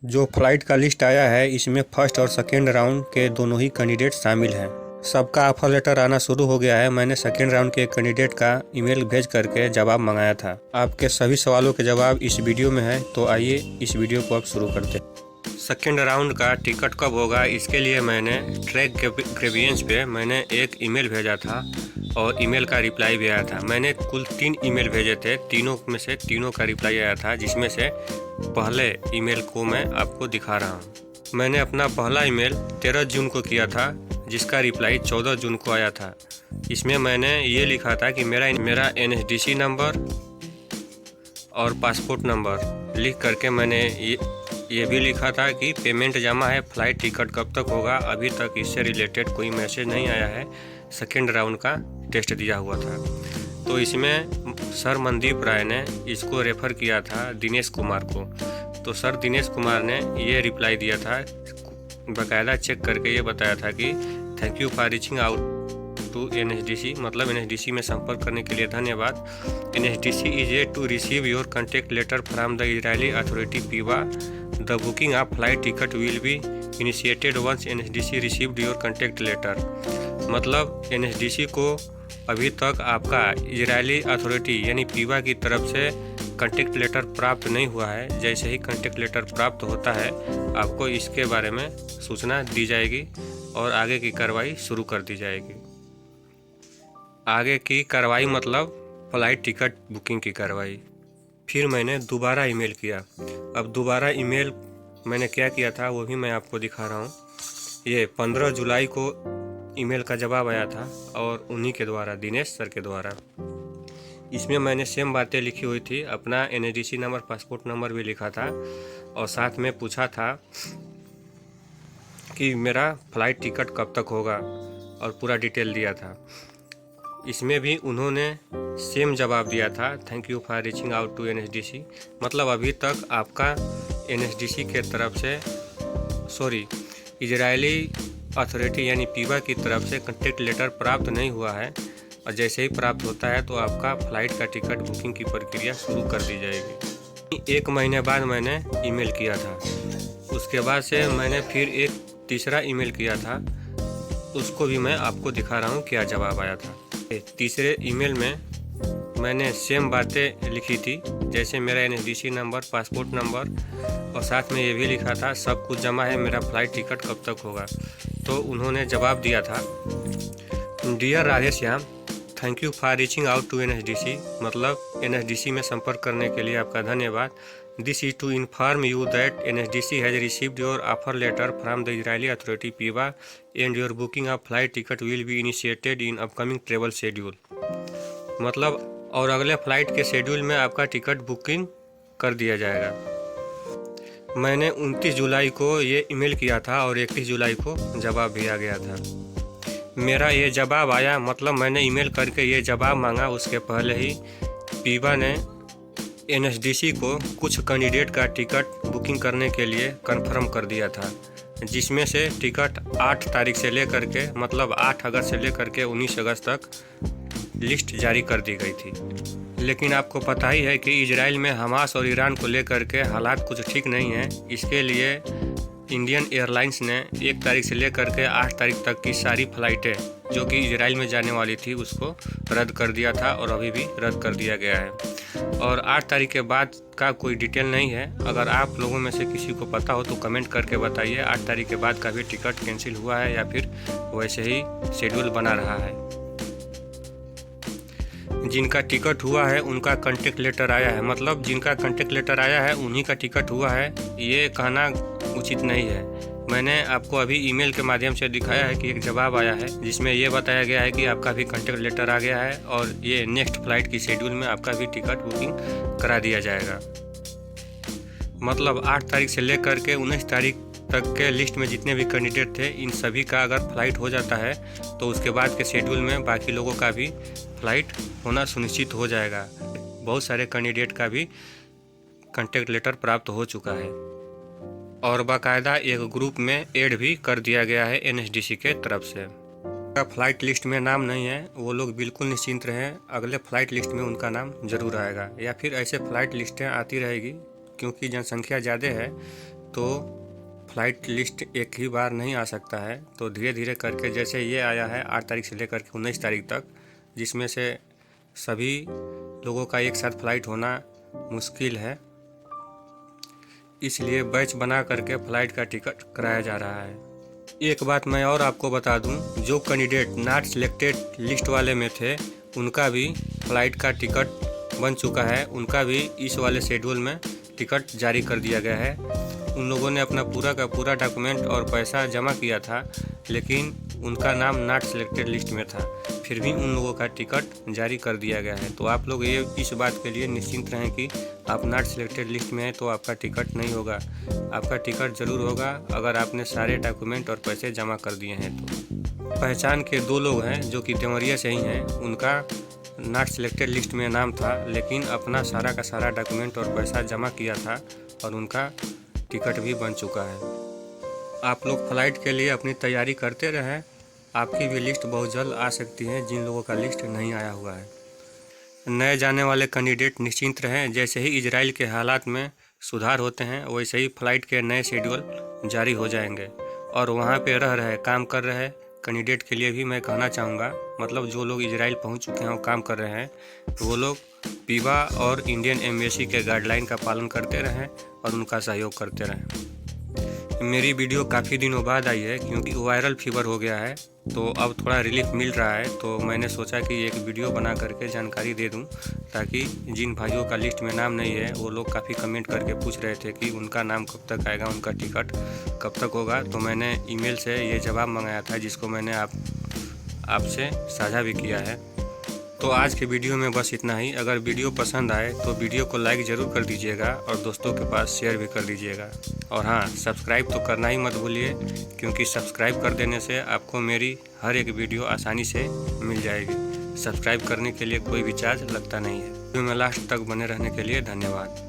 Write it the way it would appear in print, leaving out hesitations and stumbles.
जो फ्लाइट का लिस्ट आया है इसमें फर्स्ट और सेकेंड राउंड के दोनों ही कैंडिडेट शामिल हैं। सबका ऑफर लेटर आना शुरू हो गया है। मैंने सेकेंड राउंड के कैंडिडेट का ईमेल भेज करके जवाब मंगाया था। आपके सभी सवालों के जवाब इस वीडियो में है, तो आइए इस वीडियो को अब शुरू करते हैं। सेकेंड राउंड का टिकट कब होगा, इसके लिए मैंने ट्रैक ग्रेवियंस पे मैंने एक ईमेल भेजा था और ईमेल का रिप्लाई भी आया था। मैंने कुल 3 ईमेल भेजे थे, तीनों में से तीनों का रिप्लाई आया था, जिसमें से पहले ईमेल को मैं आपको दिखा रहा हूँ। मैंने अपना पहला ईमेल 13 जून को किया था, जिसका रिप्लाई 14 जून को आया था। इसमें मैंने ये लिखा था कि मेरा NSDC नंबर और पासपोर्ट नंबर लिख करके मैंने ये भी लिखा था कि पेमेंट जमा है, फ़्लाइट टिकट कब तक होगा। अभी तक इससे रिलेटेड कोई मैसेज नहीं आया है। सेकेंड राउंड का टेस्ट दिया हुआ था। तो इसमें सर मनदीप राय ने इसको रेफ़र किया था दिनेश कुमार को। तो सर दिनेश कुमार ने ये रिप्लाई दिया था, बाकायदा चेक करके ये बताया था कि thank you for reaching out to NSDC, मतलब NSDC में संपर्क करने के लिए धन्यवाद। NSDC is a to receive your contact letter from the Israeli authority PIBA. The booking of flight ticket will be initiated once NSDC received your contact letter. मतलब NSDC को अभी तक आपका इजरायली अथॉरिटी यानी पीवा की तरफ से कॉन्टैक्ट लेटर प्राप्त नहीं हुआ है। जैसे ही कॉन्टैक्ट लेटर प्राप्त होता है, आपको इसके बारे में सूचना दी जाएगी और आगे की कार्रवाई शुरू कर दी जाएगी। आगे की कार्रवाई मतलब फ़्लाइट टिकट बुकिंग की कार्रवाई। फिर मैंने दोबारा ईमेल किया। अब दोबारा ईमेल मैंने क्या किया था वो भी मैं आपको दिखा रहा हूँ। ये 15 जुलाई को ईमेल का जवाब आया था और उन्हीं के द्वारा, दिनेश सर के द्वारा। इसमें मैंने सेम बातें लिखी हुई थी, अपना NSDC नंबर, पासपोर्ट नंबर भी लिखा था और साथ में पूछा था कि मेरा फ़्लाइट टिकट कब तक होगा और पूरा डिटेल दिया था। इसमें भी उन्होंने सेम जवाब दिया था, thank you for reaching out to NSDC। मतलब अभी तक आपका NSDC के तरफ से इजरायली अथॉरिटी यानी पीवा की तरफ से कॉन्टैक्ट लेटर प्राप्त नहीं हुआ है और जैसे ही प्राप्त होता है तो आपका फ़्लाइट का टिकट बुकिंग की प्रक्रिया शुरू कर दी जाएगी। 1 महीने बाद मैंने ईमेल किया था। उसके बाद से मैंने फिर एक तीसरा ईमेल किया था, उसको भी मैं आपको दिखा रहा हूँ क्या जवाब आया था। तीसरे ईमेल में मैंने सेम बातें लिखी थी, जैसे मेरा NSDC नंबर, पासपोर्ट नंबर और साथ में ये भी लिखा था सब कुछ जमा है, मेरा फ़्लाइट टिकट कब तक होगा। तो उन्होंने जवाब दिया था, dear Radheshyam, thank you for reaching out to NSDC, मतलब NSDC में संपर्क करने के लिए आपका धन्यवाद। This is to inform you that NSDC has received your offer letter from the Israeli authority PIBA and your booking of flight ticket will be initiated in upcoming travel schedule. मतलब और अगले फ़्लाइट के schedule में आपका ticket booking कर दिया जाएगा। मैंने 29 जुलाई को ये ईमेल किया था और 31 जुलाई को जवाब भी आ गया था। मेरा ये जवाब आया, मतलब मैंने ईमेल करके ये जवाब मांगा, उसके पहले ही पीवा ने NSDC को कुछ कैंडिडेट का टिकट बुकिंग करने के लिए कंफर्म कर दिया था, जिसमें से टिकट 8 तारीख से लेकर के, मतलब 8 अगस्त से लेकर के 19 अगस्त तक लिस्ट जारी कर दी गई थी। लेकिन आपको पता ही है कि इजराइल में हमास और ईरान को लेकर के हालात कुछ ठीक नहीं हैं। इसके लिए इंडियन एयरलाइंस ने 1 तारीख से लेकर के 8 तारीख तक की सारी फ़्लाइटें जो कि इजराइल में जाने वाली थी उसको रद्द कर दिया था और अभी भी रद्द कर दिया गया है। और 8 तारीख के बाद का कोई डिटेल नहीं है। अगर आप लोगों में से किसी को पता हो तो कमेंट करके बताइए, 8 तारीख के बाद का भी टिकट कैंसिल हुआ है या फिर वैसे ही शेड्यूल बना रहा है। जिनका टिकट हुआ है उनका कॉन्टैक्ट लेटर आया है, मतलब जिनका कॉन्टैक्ट लेटर आया है उन्हीं का टिकट हुआ है, ये कहना उचित नहीं है। मैंने आपको अभी ईमेल के माध्यम से दिखाया है कि एक जवाब आया है जिसमें ये बताया गया है कि आपका भी कॉन्टैक्ट लेटर आ गया है और ये नेक्स्ट फ़्लाइट की शेड्यूल में आपका भी टिकट बुकिंग करा दिया जाएगा। मतलब 8 तारीख से लेकर के 19 तारीख तक के लिस्ट में जितने भी कैंडिडेट थे, इन सभी का अगर फ़्लाइट हो जाता है तो उसके बाद के शेड्यूल में बाकी लोगों का भी फ़्लाइट होना सुनिश्चित हो जाएगा। बहुत सारे कैंडिडेट का भी कॉन्टैक्ट लेटर प्राप्त हो चुका है और बाकायदा एक ग्रुप में ऐड भी कर दिया गया है NSDC के तरफ से। फ़्लाइट लिस्ट में नाम नहीं है वो लोग बिल्कुल निश्चिंत रहें, अगले फ़्लाइट लिस्ट में उनका नाम ज़रूर आएगा, या फिर ऐसे फ़्लाइट लिस्टें आती रहेगी क्योंकि जनसंख्या ज़्यादा है तो फ़्लाइट लिस्ट एक ही बार नहीं आ सकता है, तो धीरे धीरे करके जैसे ये आया है 8 तारीख से लेकर के 19 तारीख तक, जिसमें से सभी लोगों का एक साथ फ़्लाइट होना मुश्किल है, इसलिए बैच बना करके फ़्लाइट का टिकट कराया जा रहा है। एक बात मैं और आपको बता दूं, जो कैंडिडेट नॉट सिलेक्टेड लिस्ट वाले में थे उनका भी फ़्लाइट का टिकट बन चुका है, उनका भी इस वाले शेड्यूल में टिकट जारी कर दिया गया है। उन लोगों ने अपना पूरा का पूरा डॉक्यूमेंट और पैसा जमा किया था, लेकिन उनका नाम नॉट सिलेक्टेड लिस्ट में था, फिर भी उन लोगों का टिकट जारी कर दिया गया है। तो आप लोग ये इस बात के लिए निश्चिंत रहें कि आप नॉट सिलेक्टेड लिस्ट में हैं तो आपका टिकट नहीं होगा। आपका टिकट ज़रूर होगा अगर आपने सारे डॉक्यूमेंट और पैसे जमा कर दिए हैं तो। पहचान के 2 लोग हैं जो कि देवरिया से ही हैं, उनका नॉट सिलेक्टेड लिस्ट में नाम था, लेकिन अपना सारा का सारा डॉक्यूमेंट और पैसा जमा किया था और उनका टिकट भी बन चुका है। आप लोग फ़्लाइट के लिए अपनी तैयारी करते रहें, आपकी भी लिस्ट बहुत जल्द आ सकती है जिन लोगों का लिस्ट नहीं आया हुआ है। नए जाने वाले कैंडिडेट निश्चिंत रहें, जैसे ही इजराइल के हालात में सुधार होते हैं वैसे ही फ़्लाइट के नए शेड्यूल जारी हो जाएंगे। और वहाँ पे रह रहे काम कर रहे कैंडिडेट के लिए भी मैं कहना चाहूँगा, मतलब जो लोग इजराइल पहुँच चुके हैं और काम कर रहे हैं, वो लोग पीवा और इंडियन एम्बेसी के गाइडलाइन का पालन करते रहें और उनका सहयोग करते रहें। मेरी वीडियो काफ़ी दिनों बाद आई है क्योंकि वायरल फीवर हो गया है, तो अब थोड़ा रिलीफ मिल रहा है, तो मैंने सोचा कि एक वीडियो बना करके जानकारी दे दूं, ताकि जिन भाइयों का लिस्ट में नाम नहीं है वो लोग काफ़ी कमेंट करके पूछ रहे थे कि उनका नाम कब तक आएगा, उनका टिकट कब तक होगा। तो मैंने ईमेल से ये जवाब मंगाया था, जिसको मैंने आपसे साझा भी किया है। तो आज के वीडियो में बस इतना ही। अगर वीडियो पसंद आए तो वीडियो को लाइक ज़रूर कर दीजिएगा और दोस्तों के पास शेयर भी कर दीजिएगा। और हाँ, सब्सक्राइब तो करना ही मत भूलिए, क्योंकि सब्सक्राइब कर देने से आपको मेरी हर एक वीडियो आसानी से मिल जाएगी। सब्सक्राइब करने के लिए कोई भी चार्ज लगता नहीं है। वीडियो में लास्ट तक बने रहने के लिए धन्यवाद।